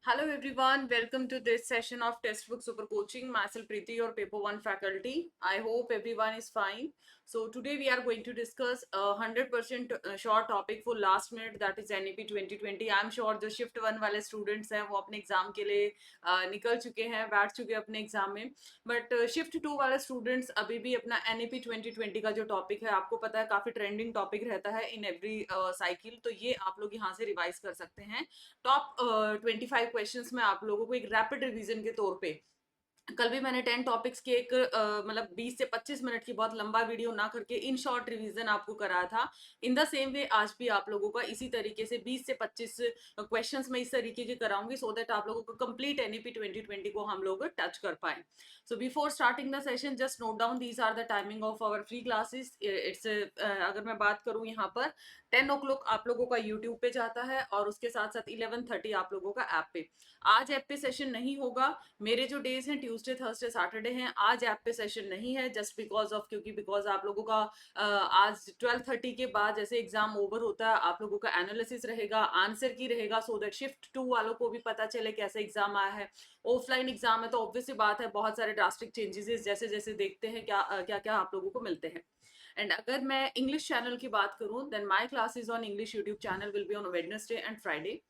Hello everyone, welcome to this session of Textbook Super Coaching. Myself Preeti, your Paper 1 faculty. I hope everyone is fine. So today we are going to discuss a 100% short topic for last minute, that is NEP 2020. I am sure जो shift 1 वाले students हैं वो अपने exam के लिए निकल चुके हैं, बैठ चुके हैं अपने एग्जाम में, बट शिफ्ट 2 वाले स्टूडेंट्स अभी भी अपना NEP 2020 का जो टॉपिक है, आपको पता है काफी ट्रेंडिंग टॉपिक रहता है इन एवरी साइकिल, तो ये आप लोग यहाँ से रिवाइज कर सकते हैं। टॉप 25 क्वेश्चंस में आप लोगों को एक रैपिड रिवीजन के तौर पे, कल भी मैंने 10 टॉपिक्स की एक मतलब 20 से 25 मिनट की बहुत लंबा वीडियो ना करके इन शॉर्ट रिवीजन आपको कराया था। इन द सेम वे आज भी आप लोगों का इसी तरीके से 20 से 25 क्वेश्चंस में इस तरीके के कराऊंगी, सो दैट आप लोगों को कंप्लीट एनईपी 2020 को हम लोग टच कर पाए। So before starting the session just note down these are the timing of our free classes. It's अगर मैं बात करूं यहाँ पर 10 ओ क्लॉक आप लोगों का यूट्यूब पे जाता है और उसके साथ साथ 11:30 आप लोगों का ऐप पे। आज ऐप पे सेशन नहीं होगा। मेरे जो डेज हैं ट्यूसडे थर्सडे सैटरडे हैं, आज ऐप पे सेशन नहीं है, जस्ट बिकॉज ऑफ बिकॉज आप लोगों का आज 12:30 के बाद जैसे एग्जाम ओवर होता है, आप लोगों का एनालिसिस रहेगा, आंसर की रहेगा, सो दैट शिफ्ट 2 वालों को भी पता चले कैसे एग्जाम आया है। ऑफलाइन एग्जाम है तो ऑब्वियस सी बात है बहुत सारे ड्रास्टिक चेंजेस जैसे जैसे देखते हैं क्या क्या आप लोगों को मिलते हैं। एंड अगर मैं इंग्लिश चैनल की बात करूं, then my classes on English YouTube channel will be on Wednesday and Friday.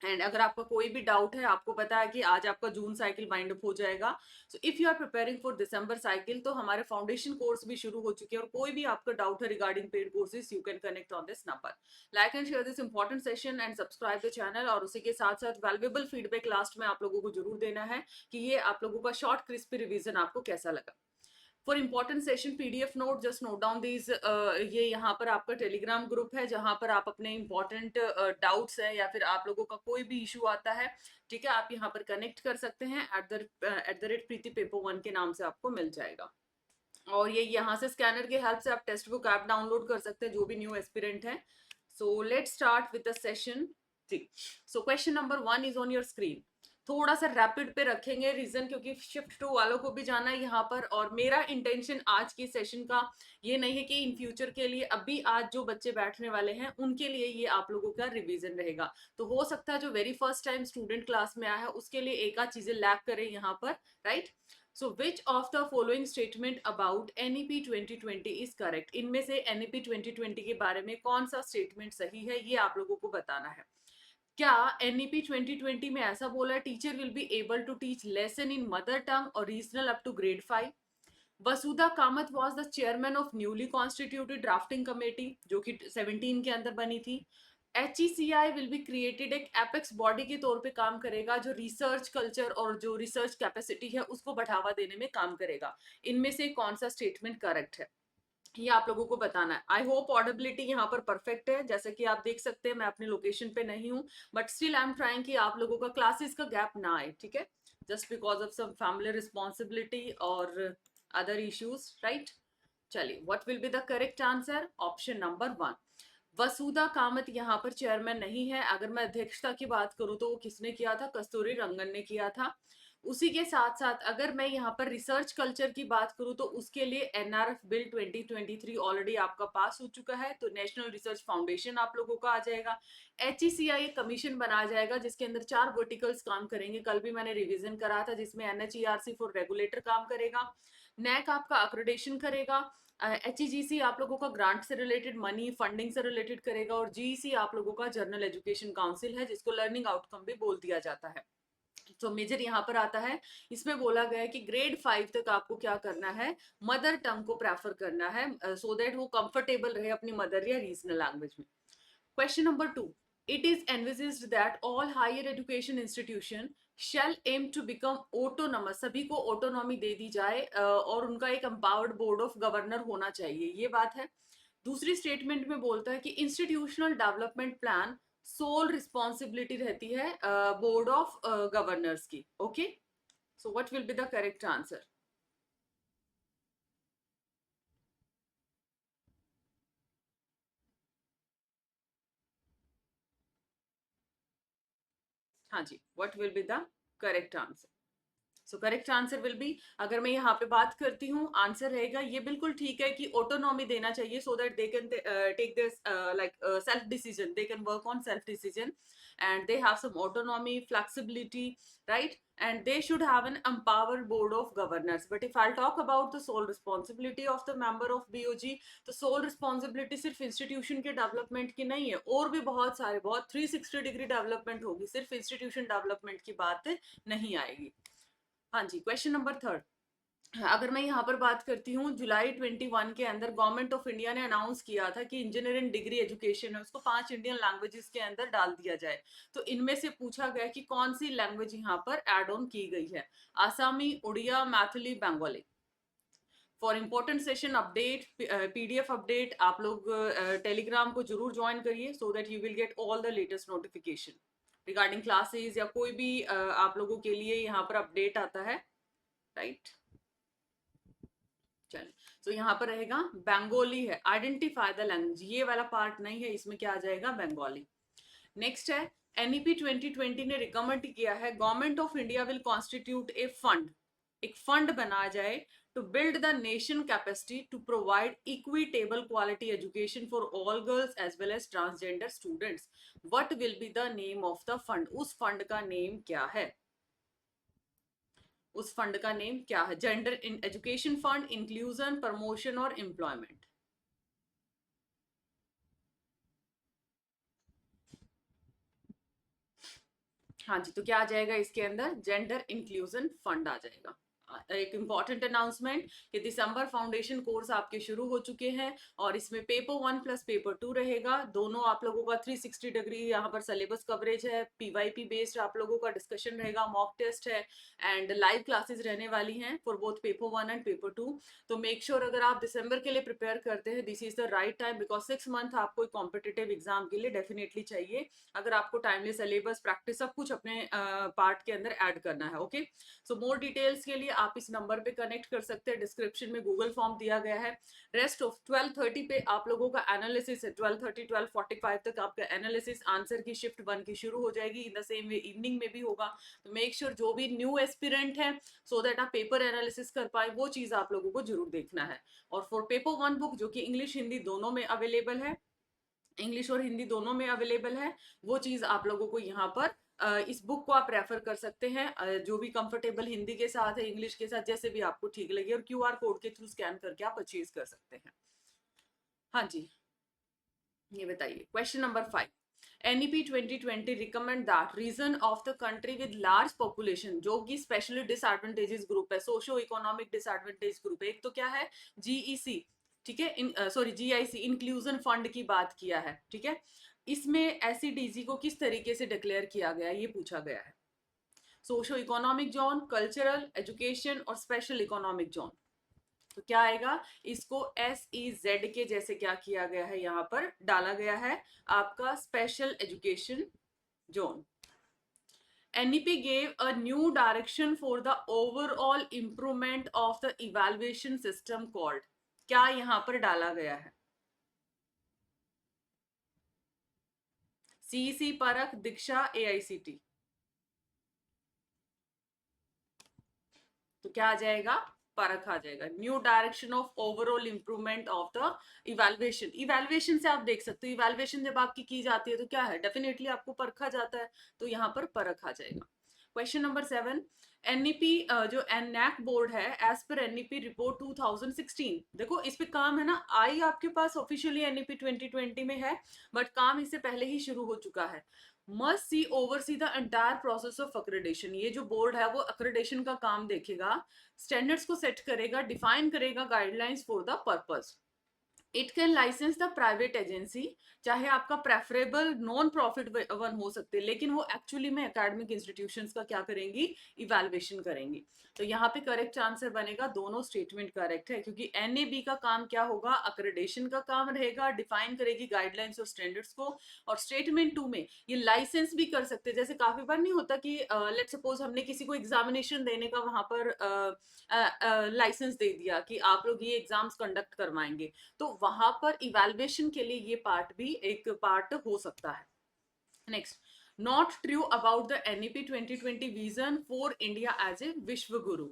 And अगर आपका कोई भी डाउट है, आपको पता है कि आज आपका जून साइकिल वाइंड अप हो जाएगा, so if you are preparing for December cycle, तो हमारे फाउंडेशन कोर्स भी शुरू हो चुके हैं, और कोई भी आपका डाउट है regarding paid courses, you can connect on this number. Like and share this important session and subscribe the channel, और उसी के साथ साथ वैल्यूएबल फीडबैक लास्ट में आप लोगों को जरूर देना है कि ये आप लोगों का शॉर्ट क्रिस्पी रिवीजन आपको कैसा लगा। For important session PDF note just note down these, ये यहाँ पर आपका टेलीग्राम ग्रुप है जहाँ पर आप अपने इंपॉर्टेंट डाउट्स है या फिर आप लोगों का कोई भी इशू आता है, ठीक है, आप यहाँ पर कनेक्ट कर सकते हैं। @@, प्रीति पेपर 1 के नाम से आपको मिल जाएगा। और ये यहाँ से स्कैनर के हेल्प से आप टेक्स्ट बुक ऐप डाउनलोड कर सकते हैं जो भी न्यू एस्पिरेंट है। So let's start with the session. ठीक, so question number 1 is on your screen. थोड़ा सा रैपिड पे रखेंगे रीजन क्योंकि शिफ्ट 2 वालों को भी जाना है यहाँ पर, और मेरा इंटेंशन आज की सेशन का ये नहीं है कि इन फ्यूचर के लिए, अभी आज जो बच्चे बैठने वाले हैं उनके लिए ये आप लोगों का रिवीजन रहेगा। तो हो सकता है जो very first time student class में आया है उसके लिए एक आध चीजें लैक करें यहाँ पर, right. So which of the following statement about NEP 2020 is correct. इनमें से एनईपी 2020 के बारे में कौन सा स्टेटमेंट सही है, ये आप लोगों को बताना है। क्या एनईपी 2020 में ऐसा बोला है, teacher will be able to teach lesson in mother tongue और regional up to grade 5। Vasudha Kamat was the chairman of newly constituted drafting committee जो कि 17 के अंदर बनी थी। HECI विल बी क्रिएटेड एक एपेक्स बॉडी के तौर पे काम करेगा जो रिसर्च कल्चर और जो रिसर्च कैपेसिटी है उसको बढ़ावा देने में काम करेगा। इनमें से कौन सा स्टेटमेंट करेक्ट है, ये आप लोगों को बताना है। आई होप ऑडिबिलिटी यहाँ पर परफेक्ट है। जैसे कि आप देख सकते हैं मैं अपनी लोकेशन पे नहीं हूँ, but still I am trying कि आप लोगों का क्लासेस का गैप ना आए, ठीक है, just because of some family responsibility और अदर इश्यूज, राइट। चलिए, what will be the correct answer, option number 1। Vasudha Kamath यहाँ पर चेयरमैन नहीं है। अगर मैं अध्यक्षता की बात करूं तो वो किसने किया था, कस्तूरी रंगन ने किया था। उसी के साथ साथ अगर मैं यहाँ पर रिसर्च कल्चर की बात करूं तो उसके लिए एनआरएफ बिल 2023 ऑलरेडी आपका पास हो चुका है, तो नेशनल रिसर्च फाउंडेशन आप लोगों का आ जाएगा। HECI कमीशन बनाया जाएगा जिसके अंदर 4 वर्टिकल्स काम करेंगे, कल भी मैंने रिवीजन करा था, जिसमें NHERC फॉर रेगुलेटर काम करेगा, नैक आपका अक्रेडिटेशन करेगा, HEGC आप लोगों का ग्रांट से रिलेटेड मनी फंडिंग से रिलेटेड करेगा, और GEC आप लोगों का जर्नल एजुकेशन काउंसिल है जिसको लर्निंग आउटकम भी बोल दिया जाता है। तो मेजर यहाँ पर आता है, इसमें बोला गया है कि ग्रेड 5 तक आपको क्या करना है, मदर टंग को प्रेफर करना है, सो दैट वो कंफर्टेबल रहे अपनी मदर या रीजनल लैंग्वेज में। Question number 2, it is envisaged that all higher education institution shall aim to become autonomous, सभी को ऑटोनॉमी दे दी जाए और उनका एक एम्पावर्ड बोर्ड ऑफ गवर्नर होना चाहिए, ये बात है। दूसरी स्टेटमेंट में बोलता है कि institutional development plan sole responsibility रहती है बोर्ड ऑफ गवर्नर्स की, okay. So what will be the correct answer. हाँ जी, what will be the correct answer. So correct answer will be, अगर मैं यहाँ पे बात करती हूँ, आंसर रहेगा ये बिल्कुल ठीक है कि ऑटोनॉमी देना चाहिए so that they can take this like self decision, they can work on self decision and they have some autonomy, flexibility, right? And they should have an empowered board of governors. But if I'll talk about the sole responsibility of the member of BOG, तो sole responsibility सिर्फ institution के development की नहीं है, और भी बहुत सारे, बहुत 360 डिग्री डेवलपमेंट होगी, सिर्फ institution development की बात नहीं आएगी। हाँ जी, क्वेश्चन नंबर थर्ड, अगर मैं यहाँ पर बात करती हूँ, जुलाई 21 के अंदर गवर्नमेंट ऑफ इंडिया ने अनाउंस किया था कि इंजीनियरिंग डिग्री एजुकेशन है उसको 5 इंडियन लैंग्वेजेस के अंदर डाल दिया जाए। तो इनमें से पूछा गया कि कौन सी लैंग्वेज यहाँ पर एड ऑन की गई है, Assami, Oriya, Maithili, Bengali. For important session update, PDF update, आप लोग टेलीग्राम को जरूर ज्वाइन करिए so that you will get all the latest notification regarding classes या कोई भी आप लोगों के लिए यहाँ पर अपडेट आता है, राइट? चलिए, तो यहाँ पर रहेगा बंगाली है, आइडेंटिफाई द लैंग्वेज, ये वाला पार्ट नहीं है, इसमें क्या आ जाएगा, बंगाली। नेक्स्ट है, एनईपी 2020 ने रिकमेंड किया है government of India will constitute a fund, एक फंड बनाया जाए to build the nation capacity to provide equitable quality education for all girls as well as transgender students. What will be the name of the fund, उस fund का name क्या है, उस fund का name क्या है? Gender in education fund, inclusion, promotion और employment. हाँ जी, तो क्या आ जाएगा इसके अंदर, जेंडर इंक्लूजन फंड आ जाएगा। एक इंपॉर्टेंट अनाउंसमेंट कि दिसंबर फाउंडेशन कोर्स आपके शुरू हो चुके हैं और इसमें पेपर 1 प्लस पेपर 2 रहेगा, दोनों आप लोगों का 360 डिग्री यहाँ पर सिलेबस कवरेज है, पीवाईपी बेस्ड आप लोगों का डिस्कशन रहेगा, मॉक टेस्ट है एंड लाइव क्लासेस रहने वाली हैं for both paper 1 and paper 2। तो मेक श्योर अगर आप दिसंबर के लिए प्रिपेयर करते हैं, this is the right time, because 6 month आपको कॉम्पिटेटिव एग्जाम के लिए डेफिनेटली चाहिए अगर आपको टाइमली सिलेबस, प्रैक्टिस, सब कुछ अपने पार्ट के अंदर ऐड करना है। ओके, सो मोर डिटेल्स के लिए आप इस नंबर पे कनेक्ट कर सकते हैं, डिस्क्रिप्शन में गूगल फॉर्म दिया गया है। रेस्ट ऑफ 12:30 पे आप लोगों का एनालिसिस है, 12:30 12:45 तक आपका एनालिसिस आंसर की शिफ्ट 1 की शुरू हो जाएगी, in the same way evening में भी होगा। तो मेक श्योर जो भी न्यू एस्पिरेंट है सो दैट आप पेपर एनालिसिस कर पाए, वो चीज आप लोगों को जरूर देखना है। और फॉर पेपर 1 बुक जो कि इंग्लिश हिंदी दोनों में अवेलेबल है, इंग्लिश और हिंदी दोनों में अवेलेबल है, वो चीज आप लोगों को यहाँ पर इस बुक को आप रेफर कर सकते हैं, जो भी कंफर्टेबल हिंदी के साथ है, इंग्लिश के साथ, जैसे भी आपको ठीक लगे, और क्यूआर कोड के थ्रू स्कैन करके आप परचेज कर सकते हैं। हाँ जी, ये बताइए question number 5, NEP 2020 recommend that region of the country with large population, जो कि स्पेशली डिसएडवांटेजेस ग्रुप है, सोशो इकोनॉमिक डिसएडवांटेज ग्रुप है, एक तो क्या है, GEC, ठीक है, सॉरी GIC, इंक्लूजन फंड की बात किया है, ठीक है। इसमें एसईडीजी को किस तरीके से डिक्लेयर किया गया ये पूछा गया है, socio economic zone, cultural, education और स्पेशल इकोनॉमिक जोन। तो क्या आएगा, इसको SEZ के जैसे क्या किया गया है, यहाँ पर डाला गया है आपका special education zone. NEP gave a new direction for the overall improvement of the evaluation system called, क्या यहाँ पर डाला गया है, CEC, परख, दीक्षा, AICT। तो क्या आ जाएगा, परख आ जाएगा। New direction of overall improvement of the evaluation, evaluation से आप देख सकते हो, इवैल्यूएशन जब आपकी की जाती है तो क्या है, डेफिनेटली आपको परखा जाता है, तो यहाँ पर परख आ जाएगा। क्वेश्चन नंबर 7, एनईपी जो एनएक बोर्ड है, एज पर एनईपी रिपोर्ट 2016, देखो इस पे काम है ना, आई आपके पास ऑफिशियली एनईपी 2020 में है, बट काम इससे पहले ही शुरू हो चुका है। Must see oversee the entire process of accreditation, ये जो बोर्ड है वो अक्रेडिटेशन का काम देखेगा, स्टैंडर्ड्स को सेट करेगा, डिफाइन करेगा guidelines for the purpose. It can license the private agency, चाहे आपका प्रेफरेबल नॉन प्रॉफिट वन हो सकते हैं, लेकिन वो एक्चुअली में एकेडमिक इंस्टीट्यूशंस का क्या करेंगी, इवैल्यूएशन करेंगी। तो यहाँ पे करेक्ट आंसर बनेगा, दोनों स्टेटमेंट करेक्ट है, क्योंकि एनएबी का काम क्या होगा, अक्रेडिटेशन का काम रहेगा, डिफाइन करेगी गाइडलाइंस और स्टैंडर्ड्स को। और स्टेटमेंट 2 में ये लाइसेंस भी कर सकते हैं, जैसे काफी बार नहीं होता कि लेट सपोज हमने किसी को एग्जामिनेशन देने का वहां पर लाइसेंस दे दिया कि आप लोग ये एग्जाम्स कंडक्ट करवाएंगे, तो वहां पर इवैल्यूएशन के लिए ये पार्ट भी एक पार्ट हो सकता है। Next, not true about the NEP 2020 vision for India as a Vishwa Guru.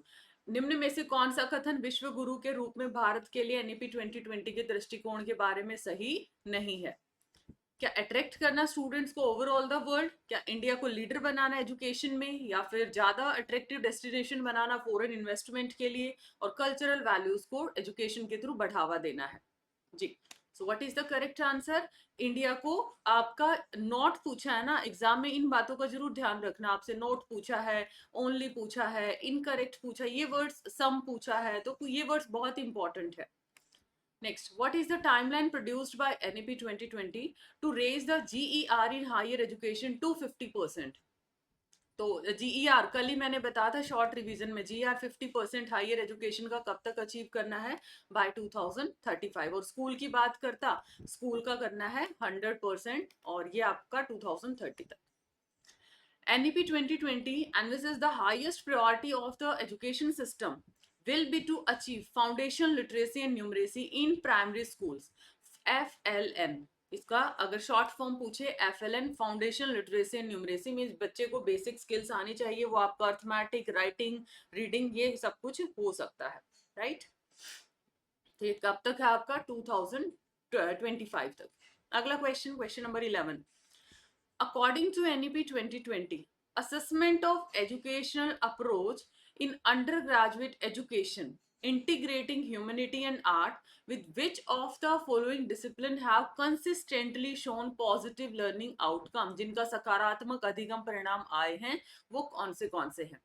निम्न में से कौन सा कथन विश्व गुरु के रूप में भारत के लिए NEP 2020 के दृष्टिकोण के बारे में सही नहीं है? क्या अट्रैक्ट करना स्टूडेंट्स को ओवरऑल द वर्ल्ड, क्या इंडिया को लीडर बनाना एजुकेशन में, या फिर ज्यादा अट्रैक्टिव डेस्टिनेशन बनाना फॉरेन इन्वेस्टमेंट के लिए और कल्चरल वैल्यूज को एजुकेशन के थ्रू बढ़ावा देना है? जी, so what is the correct answer? India को आपका नॉट पूछा है ना एग्जाम में, इन बातों का जरूर ध्यान रखना। आपसे नोट पूछा है, ओनली पूछा है, इनकरेक्ट पूछा, ये वर्ड्स सम पूछा है, तो ये वर्ड्स बहुत इंपॉर्टेंट है। Next, what is the timeline produced by NEP 2020 to raise the GER in higher education to 50%? तो GER कल ही मैंने बताया था शॉर्ट रिवीजन में, GER 50% हायर एजुकेशन का कब तक अचीव करना है? बाय 2035। और स्कूल की बात करता, स्कूल का करना है 100% और ये आपका 2030 तक। NEP 2020 envisages the highest priority of the education system will be to achieve foundational literacy and numeracy in primary schools, FLN। इसका अगर शॉर्ट फॉर्म पूछे FLN, foundation literacy and numeracy, means बच्चे को बेसिक स्किल्स आनी चाहिए, वो आपका arithmetic, writing, reading, ये सब कुछ हो सकता है, राइट। तो ये कब तक है आपका? 2025 तक। अगला question, question number 11। According to NEP 2020, assessment of educational approach in undergraduate education integrating humanity and art, with which of the following discipline have consistently shown positive learning outcome, जिनका सकारात्मक अधिगम परिणाम आए हैं, वो कौन से हैं?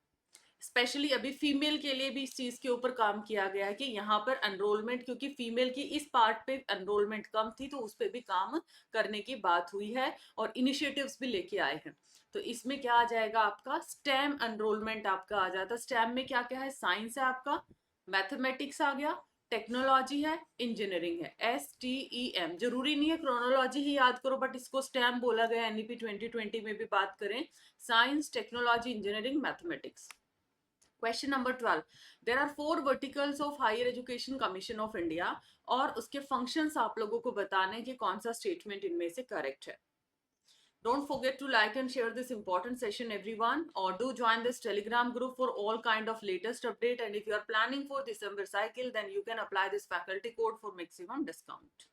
स्पेशली अभी फीमेल के लिए भी इस चीज के ऊपर काम किया गया है कि यहाँ पर एनरोलमेंट, क्योंकि फीमेल की इस पार्ट पे एनरोलमेंट कम थी, तो उस पर भी काम करने की बात हुई है और इनिशिएटिव्स भी लेके आए हैं। तो इसमें क्या आ जाएगा आपका? स्टेम एनरोलमेंट आपका आ जाता है। स्टेम में क्या क्या है? साइंस है आपका, मैथमेटिक्स आ गया, टेक्नोलॉजी है, इंजीनियरिंग है, STEM। जरूरी नहीं है क्रोनोलॉजी ही याद करो, बट इसको स्टेम बोला गया NEP 2020 में भी बात करें, science, technology, engineering, mathematics. Question number 12। There are 4 verticals of higher education commission of India, और उसके फंक्शंस आप लोगों को बताने कि कौन सा स्टेटमेंट इनमें से करेक्ट है। Don't forget to like and share this important session everyone, or do join this telegram group for all kind of latest update, and if you are planning for December cycle, then you can apply this faculty code for maximum discount.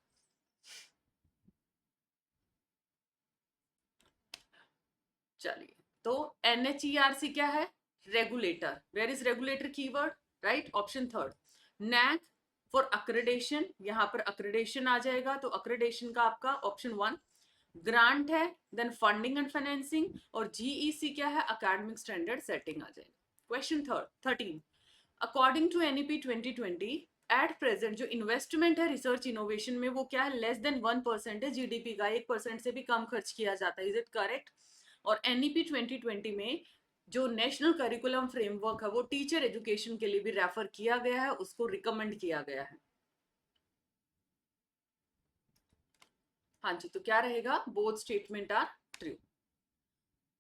चलिए, तो NHERC क्या है? Regulator. Where is regulator keyword? Right, option third. NAC for accreditation, यहाँ पर accreditation आ जाएगा, तो accreditation का आपका ऑप्शन 1। ग्रांट है, देन फंडिंग एंड फाइनेंसिंग, और GEC क्या है? अकेडमिक स्टैंडर्ड सेटिंग आ जाएगा। Question 13। According to NEP 2020, at present जो इन्वेस्टमेंट है रिसर्च इनोवेशन में, वो क्या है? लेस देन 1% है GDP का, 1% से भी कम खर्च किया जाता है। Is it correct? और NEP 2020 में जो नेशनल करिकुलम फ्रेमवर्क है वो टीचर एजुकेशन के लिए भी रेफर किया गया है, उसको रिकमेंड किया गया है। हाँ जी, तो क्या रहेगा? Both statement are true.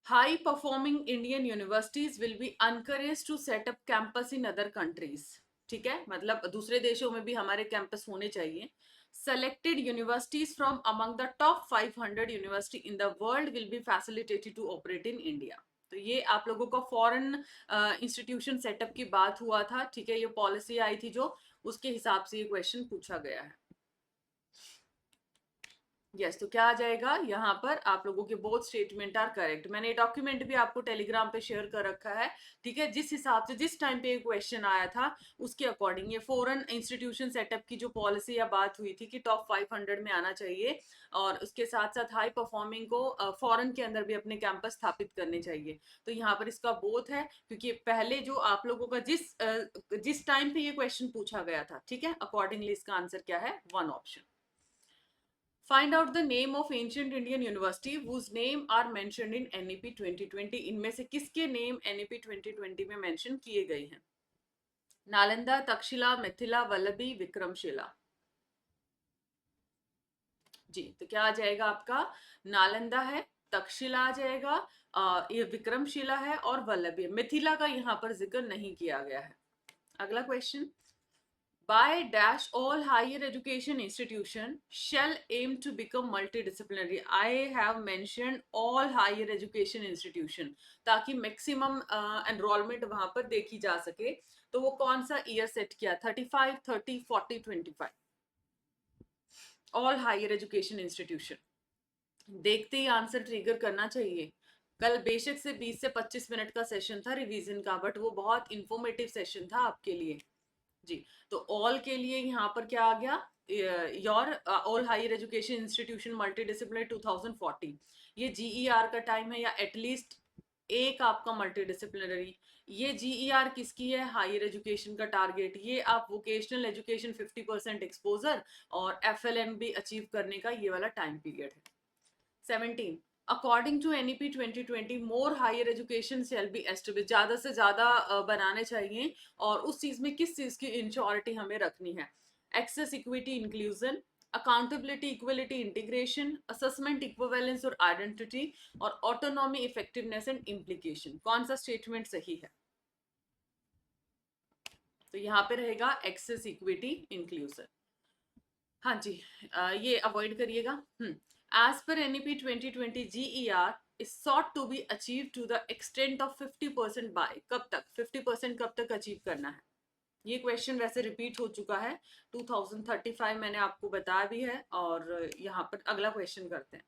High performing Indian universities will be encourage to set up campus in other countries. ठीक है, मतलब दूसरे देशों में भी हमारे कैंपस होने चाहिए। Selected universities from among the top 500 university in the world will be facilitated to operate in India। तो ये आप लोगों का फॉरेन इंस्टीट्यूशन सेटअप की बात हुआ था, ठीक है, ये पॉलिसी आई थी जो, उसके हिसाब से ये क्वेश्चन पूछा गया है। यस, तो क्या आ जाएगा यहाँ पर? आप लोगों के बोथ स्टेटमेंट आर करेक्ट। मैंने डॉक्यूमेंट भी आपको टेलीग्राम पे शेयर कर रखा है, ठीक है, जिस हिसाब से जिस टाइम पे क्वेश्चन आया था उसके अकॉर्डिंग ये फॉरेन इंस्टीट्यूशन सेटअप की जो पॉलिसी या बात हुई थी कि टॉप 500 में आना चाहिए, और उसके साथ साथ हाई परफॉर्मिंग को फॉरेन के अंदर भी अपने कैंपस स्थापित करने चाहिए। तो यहाँ पर इसका बोथ है, क्योंकि पहले जो आप लोगों का जिस टाइम पे ये क्वेश्चन पूछा गया था, ठीक है, अकॉर्डिंगली इसका आंसर क्या है? 1 option. Find out the name of ancient Indian university whose name are mentioned in NEP 2020। इनमें से किसके नेम NEP 2020 में मेंशन किए गए हैं? नालंदा, तक्षशिला, मिथिला, वल्लभी, विक्रमशिला। जी, तो क्या आ जाएगा आपका? नालंदा है, तक्षशिला आ जाएगा, ये विक्रमशिला है, और वल्लभी। मिथिला का यहाँ पर जिक्र नहीं किया गया है। अगला question, by dash all higher education institution shall aim to become multidisciplinary. I have mentioned all higher education institution ताकि maximum enrollment वहां पर देखी जा सके. तो वो कौन सा ईयर सेट किया? 35, 30, 40, 25. All higher education institution. देखते ही आंसर ट्रिगर करना चाहिए. कल बेशक से 20 से 25 मिनट का सेशन था रिवीजन का, बट वो बहुत इंफॉर्मेटिव सेशन था आपके लिए जी. तो ऑल के लिए यहाँ पर क्या आ गया? Your all higher education institution multidisciplinary 2040. ये जीईआर का टाइम है, या एटलीस्ट एक आपका मल्टीडिसिप्लिनरी. ये जीईआर किसकी है? हायर एजुकेशन का टारगेट. ये आप वोकेशनल एजुकेशन 50% एक्सपोजर और एफएलएम भी अचीव करने का ये वाला टाइम पीरियड है. 17. According to NEP 2020 more higher education shall be establish. ज्यादा से ज्यादा बनाने चाहिए. और उस चीज में किस चीज की इंश्योरिटी हमें रखनी है? Access, equity, inclusion, accountability, equality, integration, assessment, equivalence और आइडेंटिटी, और ऑटोनॉमी, इफेक्टिवनेस एंड इम्प्लीकेशन. कौन सा स्टेटमेंट सही है? तो यहाँ पे रहेगा एक्सेस, इक्विटी, इंक्लूजन. हाँ जी, ये अवॉइड करिएगा. As per NEP 2020 GER is sought to be achieved to the extent of 50% by. कब तक 50% कब तक अचीव करना है? ये क्वेश्चन वैसे रिपीट हो चुका है. 2035 मैंने आपको बताया भी है. और यहाँ पर अगला क्वेश्चन करते हैं.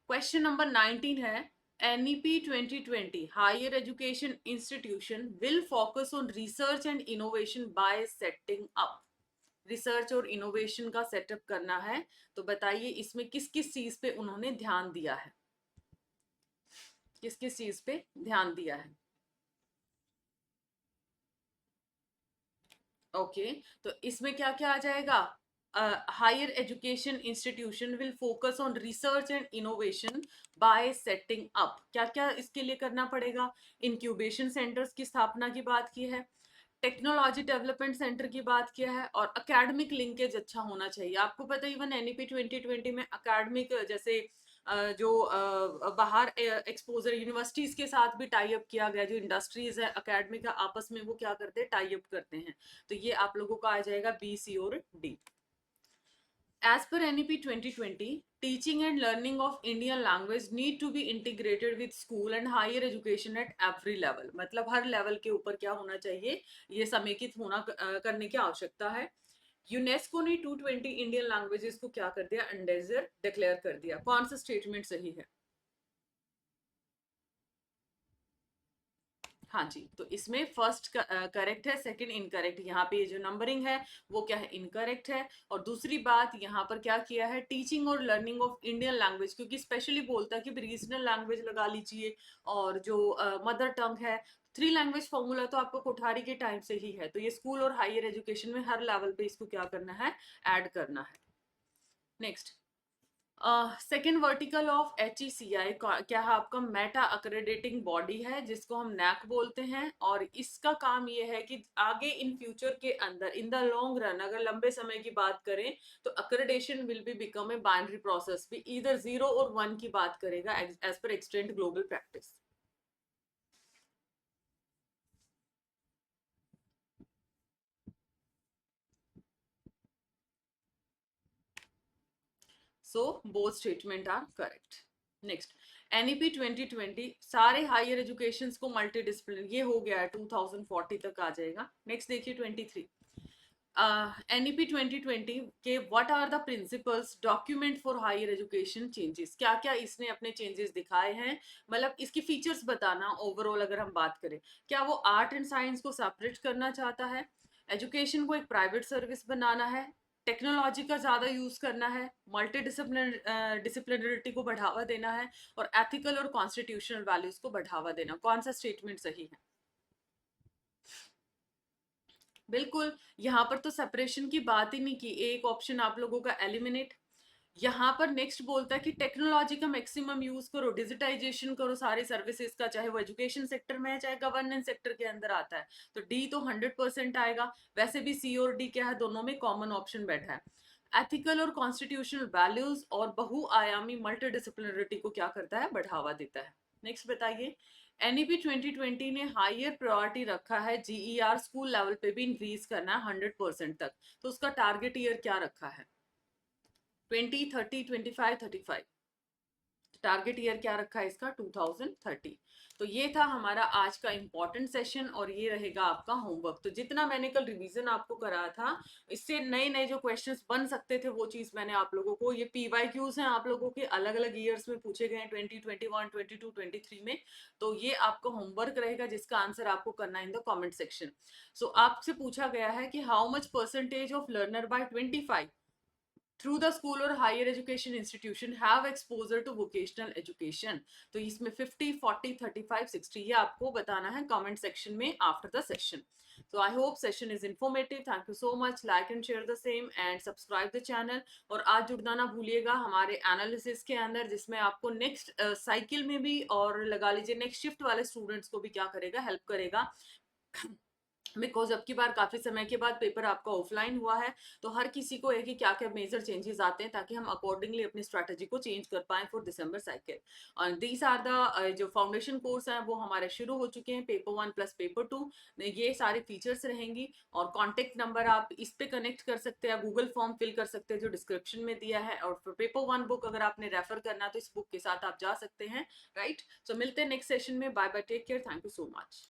क्वेश्चन नंबर 19 है. NEP 2020 higher education institution will focus on research and innovation by setting up. Research और इनोवेशन का सेटअप करना है. तो बताइए इसमें किस किस चीज पे उन्होंने ध्यान दिया है? किस किस चीज पे ध्यान दिया है? ओके, तो इसमें क्या क्या आ जाएगा? Higher education institution will focus on research and innovation by setting up. क्या क्या इसके लिए करना पड़ेगा? इंक्यूबेशन सेंटर्स की स्थापना की बात की है, टेक्नोलॉजी डेवलपमेंट सेंटर की बात किया है, और एकेडमिक लिंकेज अच्छा होना चाहिए. आपको पता है इवन एनईपी 2020 में एकेडमिक जैसे जो बाहर एक्सपोजर यूनिवर्सिटीज के साथ भी टाई अप किया गया. जो इंडस्ट्रीज है एकेडमिक का आपस में वो क्या करते हैं? टाई अप करते हैं. तो ये आप लोगों का आ जाएगा बी, सी और D. As per NEP 2020, teaching and learning of Indian language need to be integrated with school and higher education at every level. मतलब हर लेवल के ऊपर क्या होना चाहिए? ये समेकित होना करने की आवश्यकता है. यूनेस्को ने 220 इंडियन लैंग्वेजेस को क्या कर दिया? एंडेंजर डिक्लेयर कर दिया. कौन सा स्टेटमेंट सही है? हाँ जी, तो इसमें फर्स्ट करेक्ट है, सेकंड इनकरेक्ट. यहाँ पे ये जो नंबरिंग है वो क्या है? इनकरेक्ट है. और दूसरी बात यहाँ पर क्या किया है? टीचिंग और लर्निंग ऑफ इंडियन लैंग्वेज, क्योंकि स्पेशली बोलता है कि रीजनल लैंग्वेज लगा लीजिए और जो मदर टंग है. थ्री लैंग्वेज फॉर्मूला तो आपको कोठारी के टाइम से ही है. तो ये स्कूल और हायर एजुकेशन में हर लेवल पे इसको क्या करना है? ऐड करना है. Next, second vertical of HECI क्या है? आपका मेटा अक्रेडिटिंग बॉडी है जिसको हम नैक बोलते हैं. और इसका काम ये है कि आगे इन फ्यूचर के अंदर इन द लॉन्ग रन अगर लंबे समय की बात करें तो accreditation will be become a binary process. भी इधर 0 और 1 की बात करेगा as per extend global practice. So both statement are correct. Next, NEP 2020 सारे हायर एजुकेशन को मल्टी डिसिप्लिन ये हो गया है. 2040 तक आ जाएगा. नेक्स्ट देखिए 23. NEP 2020 के what are the principles document for higher education changes. क्या क्या इसने अपने चेंजेस दिखाए हैं? मतलब इसकी फीचर्स बताना. ओवरऑल अगर हम बात करें, क्या वो आर्ट एंड साइंस को सेपरेट करना चाहता है? एजुकेशन को एक प्राइवेट सर्विस बनाना है? टेक्नोलॉजी का ज्यादा यूज करना है? मल्टी डिसिप्लिनरिटी को बढ़ावा देना है? और एथिकल और कॉन्स्टिट्यूशनल वैल्यूज को बढ़ावा देना. कौन सा स्टेटमेंट सही है? बिल्कुल, यहाँ पर तो सेपरेशन की बात ही नहीं की. एक ऑप्शन आप लोगों का एलिमिनेट. यहाँ पर नेक्स्ट बोलता है कि टेक्नोलॉजी का मैक्सिमम यूज करो, डिजिटाइजेशन करो सारी सर्विसेज का, चाहे वो एजुकेशन सेक्टर में है चाहे गवर्नेंस सेक्टर के अंदर आता है. तो डी तो 100% आएगा. वैसे भी सी और डी क्या है? दोनों में कॉमन ऑप्शन बैठा है. एथिकल और कॉन्स्टिट्यूशनल वैल्यूज और बहुआयामी मल्टीडिसिप्लिनरिटी को क्या करता है? बढ़ावा देता है. नेक्स्ट बताइए, एनईपी 2020 ने हायर प्रायोरिटी रखा है जीईआर स्कूल लेवल पे भी इंक्रीज करना है 100% तक। तो उसका टारगेट ईयर क्या रखा है? 20, 30, 25, 35। टारगेट ईयर क्या रखा है इसका? 2030। तो ये था हमारा आज का इंपॉर्टेंट सेशन और ये रहेगा आपका होमवर्क। तो जितना मैंने कल रिवीजन आपको कराया था, इससे नए नए जो क्वेश्चंस बन सकते थे वो चीज मैंने आप लोगों को, ये पीवाईक्यूज हैं आप लोगों के अलग अलग ईयर्स में पूछे गए हैं, 2021, 22, 23 में। तो ये आपका होमवर्क रहेगा जिसका आंसर आपको करना है in the comment section. So आपसे पूछा गया है कि how much percentage of learner by 25 through the school और higher education institution have exposure to vocational education. तो इसमें 50, 40, 35, 60 ये आपको बताना है कमेंट सेक्शन में after the session. So I hope session is informative. Thank you so much. Like and share the same and subscribe the channel. और आज जुड़ना ना भूलिएगा हमारे एनालिसिस के अंदर, जिसमें आपको नेक्स्ट साइकिल में भी और लगा लीजिए नेक्स्ट शिफ्ट वाले स्टूडेंट्स को भी क्या करेगा, हेल्प करेगा। बिकॉज अब की बार काफी समय के बाद पेपर आपका ऑफलाइन हुआ है, तो हर किसी को है कि क्या क्या मेजर चेंजेस आते हैं ताकि हम अकॉर्डिंगली अपनी स्ट्रैटेजी को चेंज कर पाए फॉर दिसंबर साइकिल। और दीज आर द जो फाउंडेशन कोर्स हैं वो हमारे शुरू हो चुके हैं, पेपर 1 प्लस पेपर 2। ये सारे फीचर्स रहेंगी और कॉन्टेक्ट नंबर आप इस पे कनेक्ट कर सकते हैं, गूगल फॉर्म फिल कर सकते हैं जो डिस्क्रिप्शन में दिया है। और फिर पेपर 1 बुक अगर आपने रेफर करना है तो इस बुक के साथ आप जा सकते हैं। राइट, सो मिलते हैं नेक्स्ट सेशन में। Bye bye, take care, thank you so much.